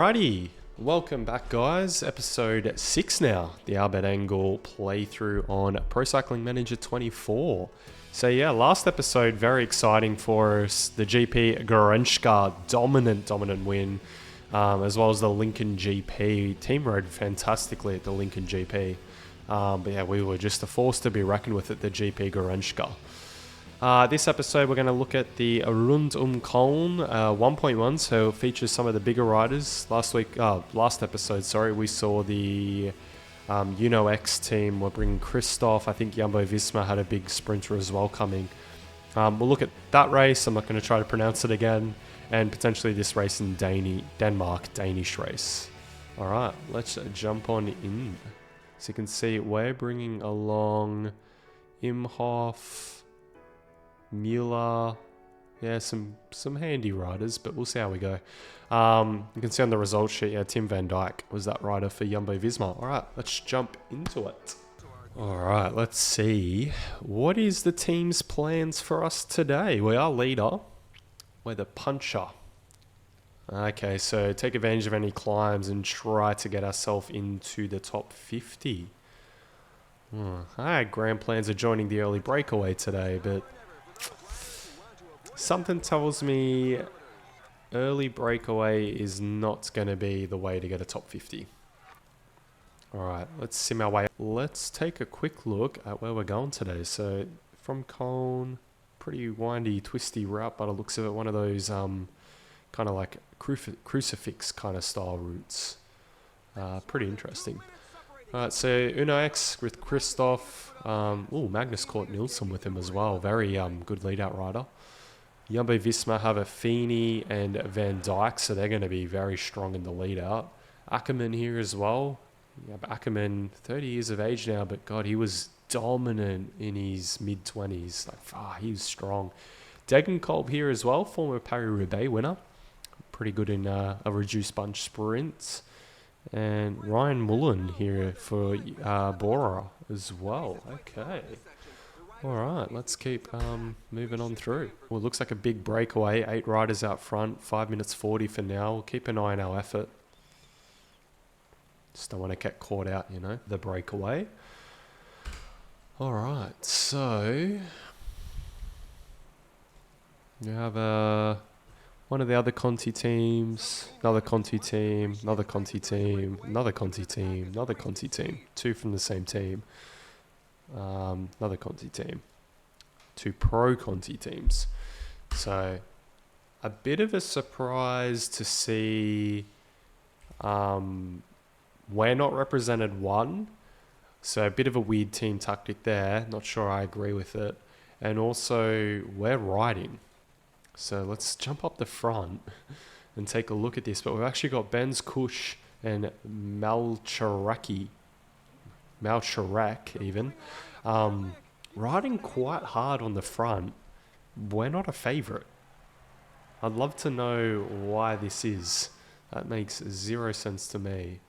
Righty, welcome back guys, episode 6 now, the Albert Engel playthrough on Pro Cycling Manager 24. So yeah, last episode, very exciting for us, the GP Gorenchka, dominant win, as well as the Lincoln GP. Team rode fantastically at the Lincoln GP, but yeah, we were just a force to be reckoned with at the GP Gorenchka. This episode we're going to look at the Rund Köln 1.1, so it features some of the bigger riders. Last episode, we saw the X team. We're bringing Christoph. I think Jumbo Visma had a big sprinter as well coming. We'll look at that race. I'm not going to try to pronounce it again, and potentially this race in Denmark, Danish race. All right, let's jump on in. So you can see we're bringing along Imhoff, Mueller, yeah, some handy riders, but we'll see how we go. You can see on the results sheet, yeah, Tim van Dijk was that rider for Jumbo Visma. All right, let's jump into it. All right, let's see. What is the team's plans for us today? We are leader. We're the puncher. Okay, so take advantage of any climbs and try to get ourselves into the top 50. I had grand plans of joining the early breakaway today, but something tells me early breakaway is not going to be the way to get a top 50. Alright, let's sim our way. Let's take a quick look at where we're going today. So, from Köln, pretty windy, twisty route by the looks of it. One of those kind of like crucifix kind of style routes. Pretty interesting. Alright, so X with Christoph. Magnus Cort Nielsen with him as well. Very good lead-out rider. Jumbo Visma have a Feeney and Van Dijk, so they're going to be very strong in the lead-out. Ackerman here as well. Ackerman, 30 years of age now, but God, he was dominant in his mid-20s. He was strong. Degenkolb here as well, former Paris-Roubaix winner. Pretty good in a reduced bunch sprint. And Ryan Mullen here for Bora as well. Okay. Alright, let's keep moving on through. Well, it looks like a big breakaway. 8 riders out front, 5 minutes 40 for now. We'll keep an eye on our effort. Just don't want to get caught out, the breakaway. Alright, so you have one of the other Conti teams, another Conti team, another Conti team, another Conti team, another Conti team. 2 from the same team. Another Conti team. 2 pro Conti teams. So, a bit of a surprise to see we're not represented 1. So, a bit of a weird team tactic there. Not sure I agree with it. And also, we're riding. So, let's jump up the front and take a look at this. But we've actually got Benz Kush and Malcharak even, riding quite hard on the front. We're not a favourite. I'd love to know why this is. That makes 0 sense to me.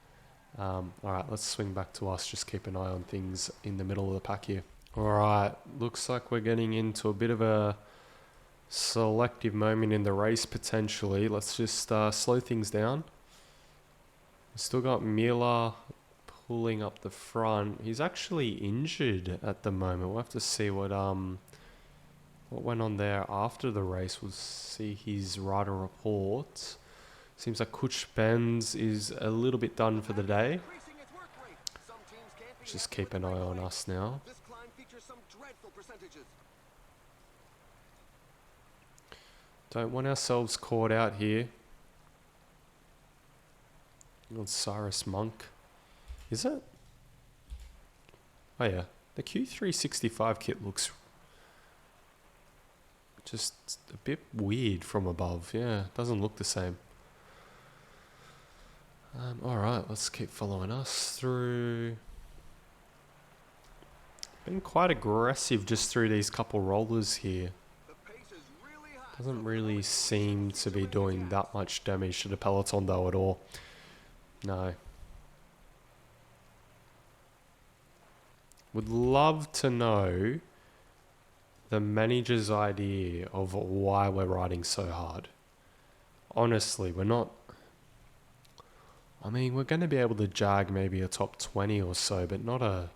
Alright, let's swing back to us. Just keep an eye on things in the middle of the pack here. Alright, looks like we're getting into a bit of a selective moment in the race potentially. Let's just slow things down. We've still got Mila pulling up the front. He's actually injured at the moment. We'll have to see what went on there after the race. We'll see his rider report. Seems like Kuch Benz is a little bit done for the day. Just keep an eye on us now. Don't want ourselves caught out here. On Cyrus Monk. Is it? Oh yeah, the Q365 kit looks just a bit weird from above. Yeah, doesn't look the same. Alright, let's keep following us through. Been quite aggressive just through these couple rollers here. Doesn't really seem to be doing that much damage to the peloton though at all. No. Would love to know the manager's idea of why we're riding so hard. Honestly, we're not I mean, we're going to be able to jag maybe a top 20 or so, but not a...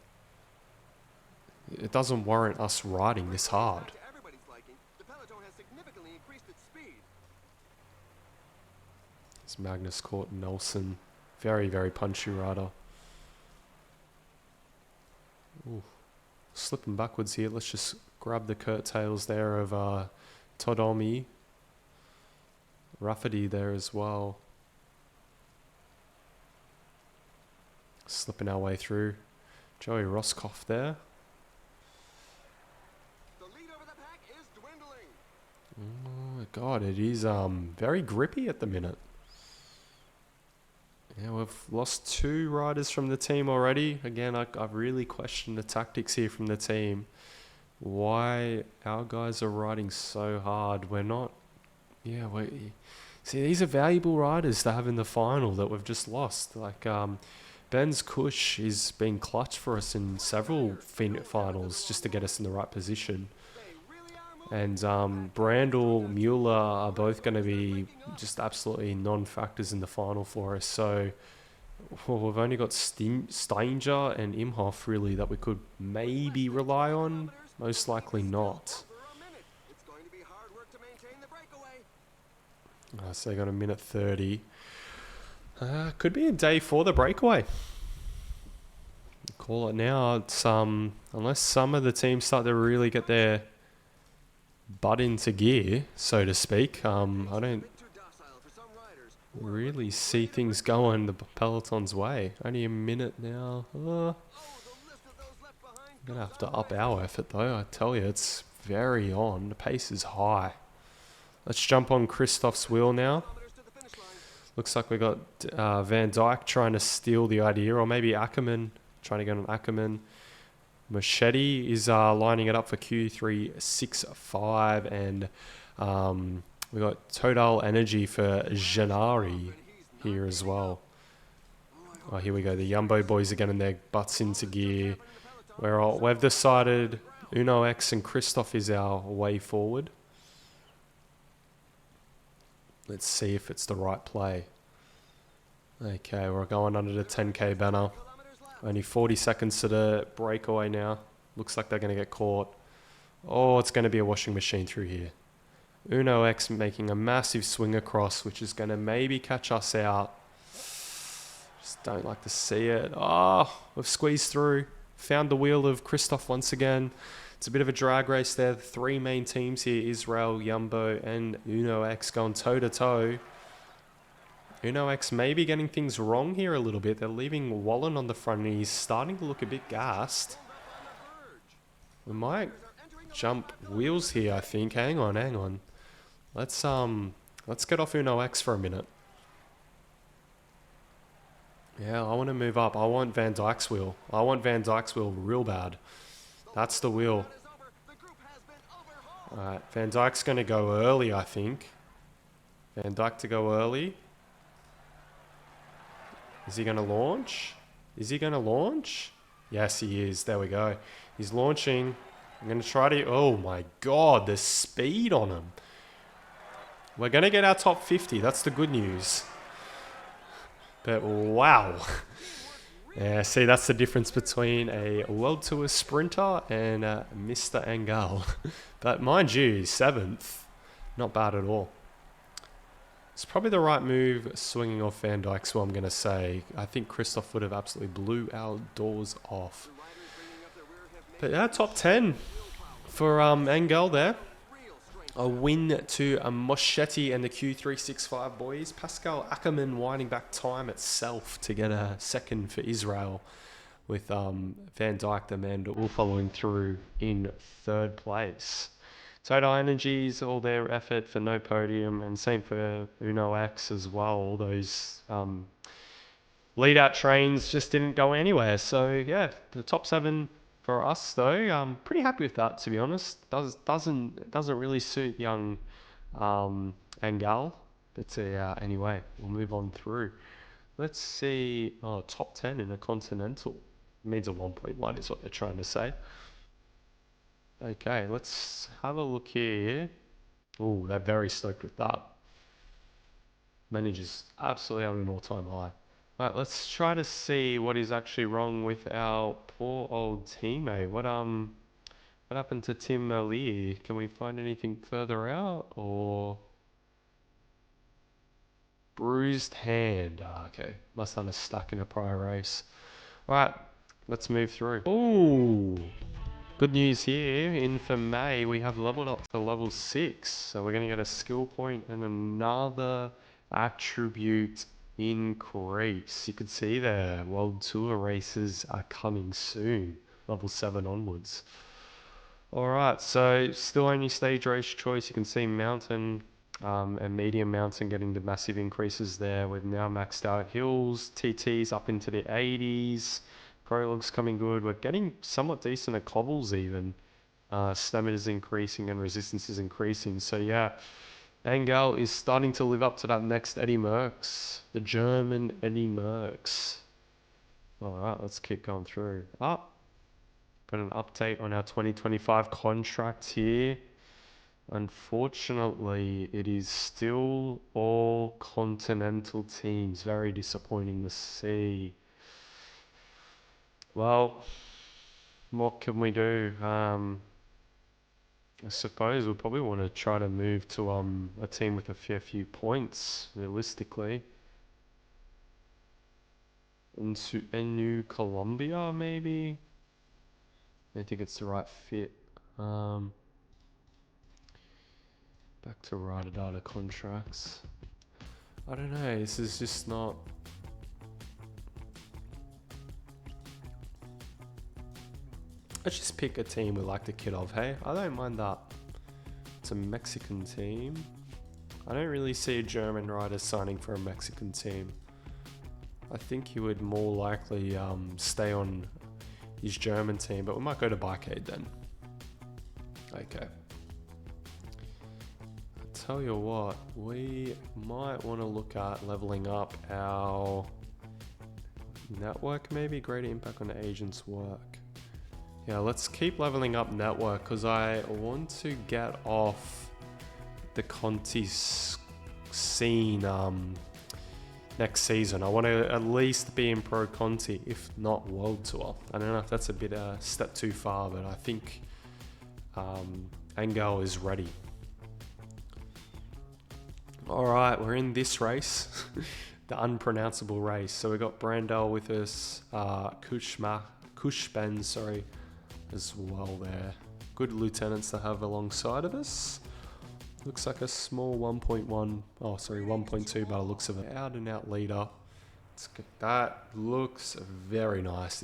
It doesn't warrant us riding this hard. It's Magnus Cort Nelson. Very, very punchy rider. Ooh. Slipping backwards here. Let's just grab the curtails there of Todomi. Rafferty there as well. Slipping our way through. Joey Roscoff there. The lead over the pack is dwindling. Oh my god, it is very grippy at the minute. Yeah, we've lost 2 riders from the team already. Again, I've really questioned the tactics here from the team. Why our guys are riding so hard. We're not... Yeah, see, these are valuable riders to have in the final that we've just lost. Like, Ben's Kush is being clutch for us in several finals just to get us in the right position. And Brandel, Mueller are both going to be just absolutely non-factors in the final for us. So we've only got Steinger and Imhoff really that we could maybe rely on. Most likely not. So they got a minute 30. Could be a day for the breakaway. Call it now. It's unless some of the teams start to really get their butt into gear, so to speak. I don't really see things going the peloton's way. Only a minute now. I'm gonna have to up our effort though. I tell you, it's very on. The pace is high. Let's jump on Christoph's wheel now. Looks like we got Van Dijk trying to steal the idea, or maybe Ackerman trying to get on Ackerman. Machete is lining it up for Q365, and we got Total Energy for Gennari here as well. Oh, here we go. The Jumbo boys are getting their butts into gear. We've decided Uno X and Christoph is our way forward. Let's see if it's the right play. Okay, we're going under the 10k banner. Only 40 seconds to the breakaway now. Looks like they're going to get caught. Oh, it's going to be a washing machine through here. Uno X making a massive swing across, which is going to maybe catch us out. Just don't like to see it. Oh, we've squeezed through. Found the wheel of Christoph once again. It's a bit of a drag race there. The 3 main teams here, Israel, Jumbo, and Uno X going toe-to-toe. Uno X maybe getting things wrong here a little bit. They're leaving Wallen on the front, and he's starting to look a bit gassed. We might jump wheels here, I think. Hang on. Let's get off Uno X for a minute. Yeah, I want to move up. I want Van Dijk's wheel. I want Van Dijk's wheel real bad. That's the wheel. Alright, Van Dijk's going to go early, I think. Van Dijk to go early. Is he going to launch? Yes, he is. There we go. He's launching. I'm going to try to... Oh my god, the speed on him. We're going to get our top 50. That's the good news. But wow. Yeah, see, that's the difference between a World Tour sprinter and Mr. Engel. But mind you, 7th. Not bad at all. It's probably the right move swinging off Van Dijk's, what I'm going to say. I think Christoph would have absolutely blew our doors off. But yeah, top 10 for Engel there. A win to Moschetti and the Q365 boys. Pascal Ackerman winding back time itself to get a second for Israel, with Van Dijk, the man all following through in 3rd place. Total Energies, all their effort for no podium, and same for Uno X as well. All those lead-out trains just didn't go anywhere. So yeah, the top 7 for us though. I'm pretty happy with that, to be honest. Doesn't really suit young Engel. But anyway, we'll move on through. Let's see. Oh, top 10 in a continental means a 1.1 is what they're trying to say. Okay, let's have a look here. Oh, they're very stoked with that. Manager's absolutely on an all-time high. Right, let's try to see what is actually wrong with our poor old teammate. What happened to Tim Lee? Can we find anything further out or bruised hand? Ah, okay, must have a stuck in a prior race. All right, let's move through. Ooh, good news here. In for May, we have leveled up to level 6, so we're gonna get a skill point and another attribute increase. You can see there, World Tour races are coming soon, level 7 onwards. Alright, so still only stage race choice. You can see mountain and medium mountain getting the massive increases there. We've now maxed out hills, TTs up into the 80s. Prologue's coming good. We're getting somewhat decent at cobbles even. Stamina's increasing and resistance is increasing. So yeah, Engel is starting to live up to that next Eddy Merckx. The German Eddy Merckx. Alright, let's keep going through. Got an update on our 2025 contract here. Unfortunately, it is still all continental teams. Very disappointing to see. Well, what can we do? I suppose we'll probably want to try to move to a team with a fair few points, realistically. Into New Colombia, maybe? I don't think it's the right fit. Back to Rada Data contracts. I don't know, this is just not... Let's just pick a team we like the kid of, hey? I don't mind that. It's a Mexican team. I don't really see a German rider signing for a Mexican team. I think he would more likely stay on his German team, but we might go to Bikeaid then. Okay. Tell you what, we might want to look at leveling up our network, maybe greater impact on the agent's work. Yeah, let's keep leveling up network because I want to get off the Conti scene next season. I want to at least be in Pro Conti, if not World Tour. I don't know if that's a bit a step too far, but I think Engel is ready. All right, we're in this race, the unpronounceable race. So we got Brandel with us, Cushben, sorry, as well there. Good lieutenants to have alongside of us. Looks like a small 1.2 by the looks of it. Out and out leader. That looks very nice.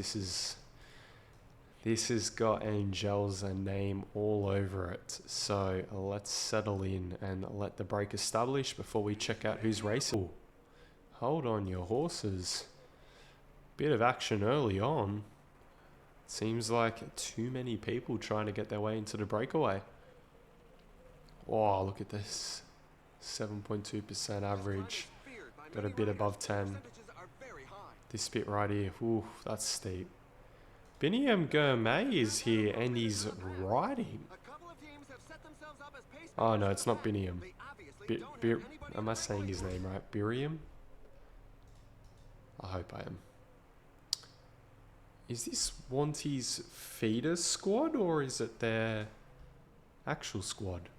This has got Angel's name all over it. So let's settle in and let the break establish before we check out who's racing. Ooh, hold on your horses. Bit of action early on. Seems like too many people trying to get their way into the breakaway. Oh, look at this. 7.2% average. Got a bit above 10. This bit right here. Ooh, that's steep. Biniam Gourmet is here and he's riding. Oh no, it's not Biniam. Am I saying his name right? Biriam? I hope I am. Is this Wanty's feeder squad or is it their actual squad?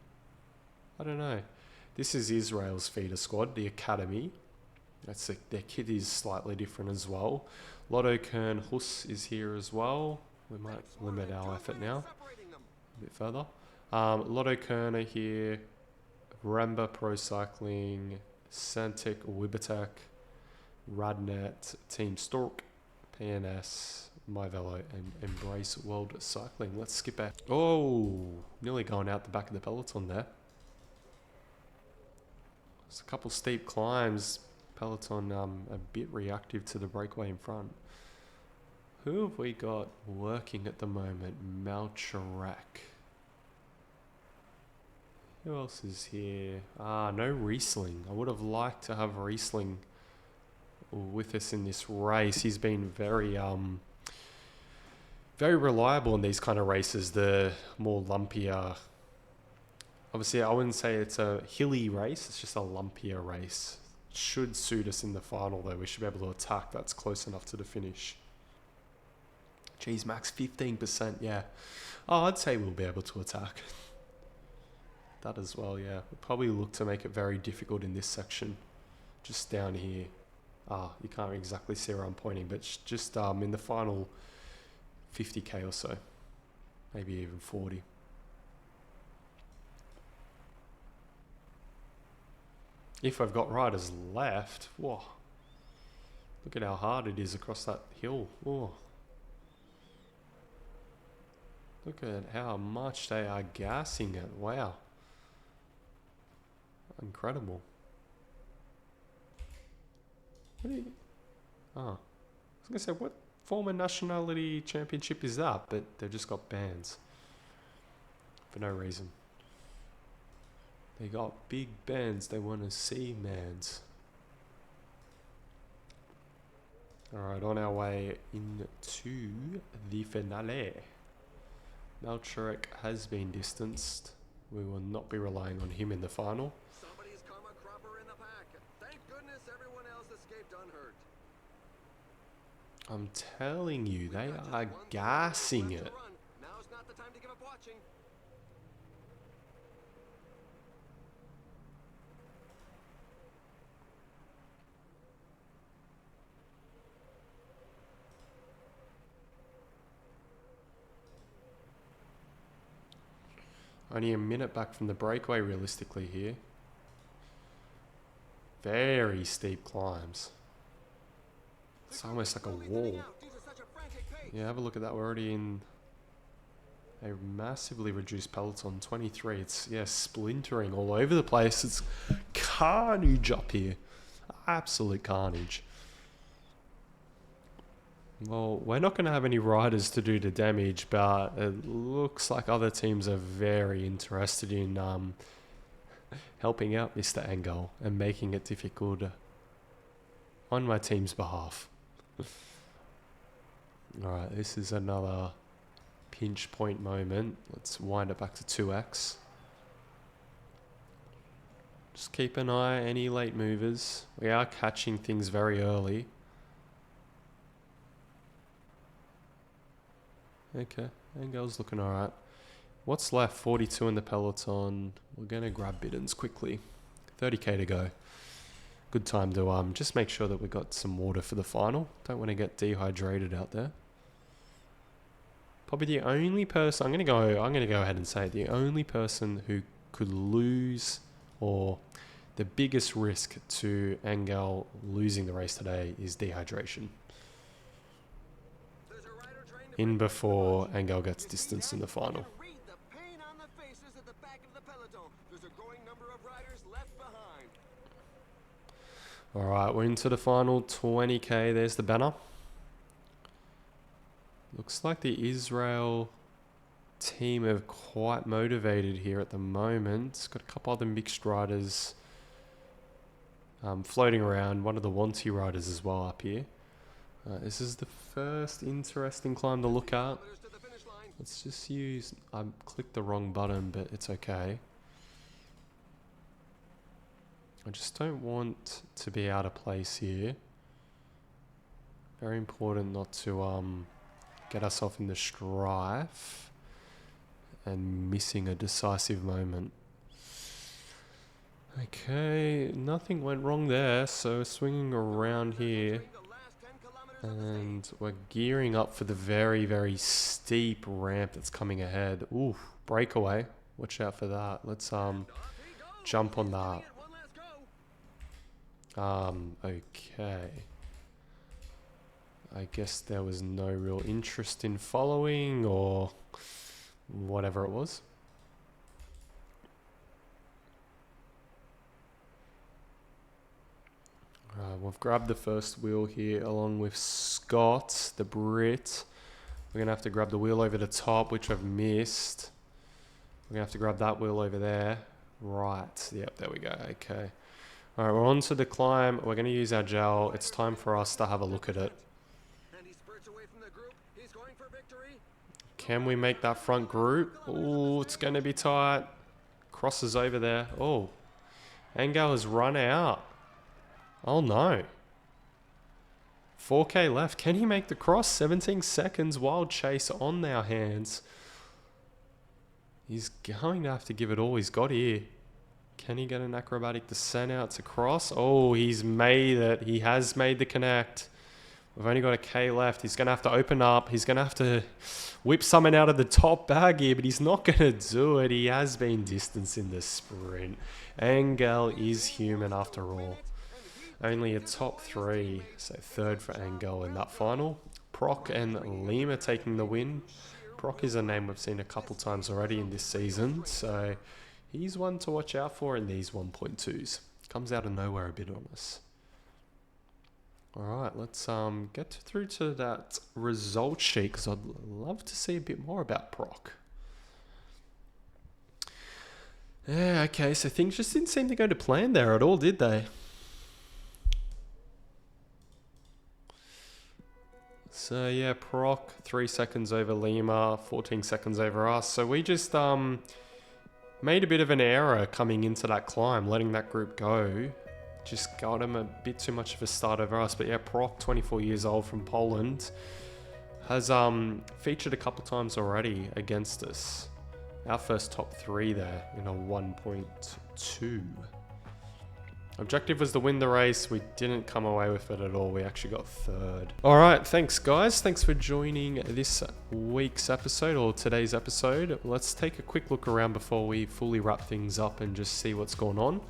I don't know. This is Israel's feeder squad, the academy. Their kit is slightly different as well. Lotto Kern Huss is here as well. We might limit our effort now a bit further. Lotto Kern are here. Ramba Pro Cycling, Santic Wibatek, Radnet, Team Stork, PNS, MyVelo, and Embrace World Cycling. Let's skip back. Oh, nearly going out the back of the peloton there. There's a couple steep climbs. Peloton a bit reactive to the breakaway in front. Who have we got working at the moment? Malcharak. Who else is here? No Riesling. I would have liked to have Riesling with us in this race. He's been very reliable in these kind of races, the more lumpier. Obviously, I wouldn't say it's a hilly race. It's just a lumpier race. should suit us in the final, though. We should be able to attack. That's close enough to the finish. Geez, max 15%, yeah. Oh, I'd say we'll be able to attack. That as well, yeah. We'll probably look to make it very difficult in this section. Just down here. You can't exactly see where I'm pointing, but just in the final 50k or so. Maybe even 40. If I've got riders left, whoa. Look at how hard it is across that hill. Whoa. Look at how much they are gassing it. Wow. Incredible. What are you... I was going to say, what former nationality championship is that? But they've just got bands. For no reason. They got big bands they want to see, mans. Alright, on our way into the finale. Merckx has been distanced. We will not be relying on him in the final. Somebody's come a cropper in the pack. Thank goodness everyone else escaped unhurt. I'm telling you, they are gassing it. Now's not the time to give up watching. Only a minute back from the breakaway realistically here. Very steep climbs. It's almost like a wall. Yeah, have a look at that. We're already in a massively reduced peloton, 23. It's, yeah, splintering all over the place. It's carnage up here. Absolute carnage. Well, we're not going to have any riders to do the damage, but it looks like other teams are very interested in helping out Mr. Engel and making it difficult on my team's behalf. Alright, this is another pinch point moment. Let's wind it back to 2x. Just keep an eye, any late movers. We are catching things very early. Okay, Engel's looking alright. What's left? 42 in the peloton. We're going to grab Biddens quickly. 30k to go. Good time to just make sure that we got some water for the final. Don't want to get dehydrated out there. Probably the only person, I'm going to go ahead and say it, the only person who could lose, or the biggest risk to Engel losing the race today, is dehydration. In before Engel gets distanced in the final. Alright, we're into the final 20k. There's the banner. Looks like the Israel team are quite motivated here at the moment. It's got a couple other mixed riders floating around. One of the Wanty riders as well up here. This is the first interesting climb to look at. Let's just use... I clicked the wrong button, but it's okay. I just don't want to be out of place here. Very important not to get ourselves in the strife and missing a decisive moment. Okay, nothing went wrong there, so swinging around here. And we're gearing up for the very, very steep ramp that's coming ahead. Ooh, breakaway. Watch out for that. Let's jump on that. Okay. I guess there was no real interest in following or whatever it was. We've grabbed the first wheel here along with Scott, the Brit. We're going to have to grab the wheel over the top, which I've missed. We're going to have to grab that wheel over there. Right. Yep, there we go. Okay. Alright, we're on to the climb. We're going to use our gel. It's time for us to have a look at it. Can we make that front group? Oh, it's going to be tight. Crosses over there. Oh, Engel has run out. Oh no. 4K left. Can he make the cross? 17 seconds. Wild chase on our hands. He's going to have to give it all he's got here. Can he get an acrobatic descent out to cross? Oh, he's made it. He has made the connect. We've only got a K left. He's going to have to open up. He's going to have to whip something out of the top bag here, but he's not going to do it. He has been distanced in the sprint. Engel is human after all. Only a top 3, so third for Engel in that final. Proc and Lima taking the win. Proc is a name we've seen a couple times already in this season, so he's one to watch out for in these 1.2s. Comes out of nowhere a bit on us. Alright, let's get through to that result sheet, because I'd love to see a bit more about Proc. Yeah, okay, so things just didn't seem to go to plan there at all, did they? So yeah, Proc 3 seconds over Lima, 14 seconds over us. So we just made a bit of an error coming into that climb, letting that group go. Just got him a bit too much of a start over us. But yeah, Proc, 24 years old from Poland, has featured a couple times already against us. Our first top 3 there in a 1.2. Objective was to win the race. We didn't come away with it at all. We actually got third. All right, thanks guys. Thanks for joining this week's episode, or today's episode. Let's take a quick look around before we fully wrap things up and just see what's going on.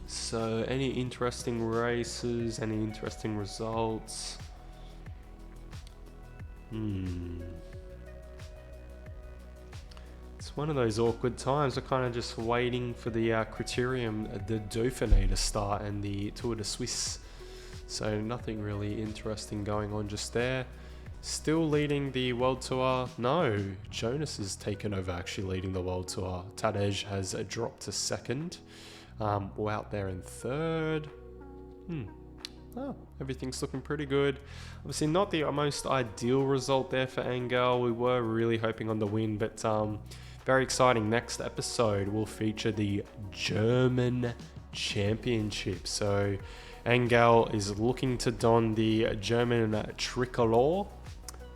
So any interesting races, any interesting results? It's one of those awkward times. We're kind of just waiting for the Criterium de Dauphiné to start and the Tour de Suisse. So nothing really interesting going on just there. Still leading the World Tour. No, Jonas has taken over actually leading the World Tour. Tadej has dropped to second. We're out there in third. Oh, everything's looking pretty good. Obviously not the most ideal result there for Engel. We were really hoping on the win, but very exciting. Next episode will feature the German Championship. So Engel is looking to don the German tricolor.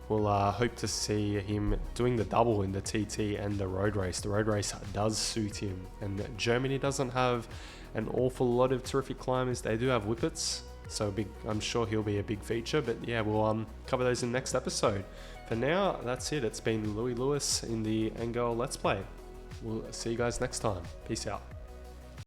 We'll hope to see him doing the double in the TT and the road race. The road race does suit him, and Germany doesn't have an awful lot of terrific climbers. They do have whippets, so I'm sure he'll be a big feature. But yeah, we'll cover those in the next episode. For now, that's it. It's been Louis Lewis in the Engel Let's Play. We'll see you guys next time. Peace out.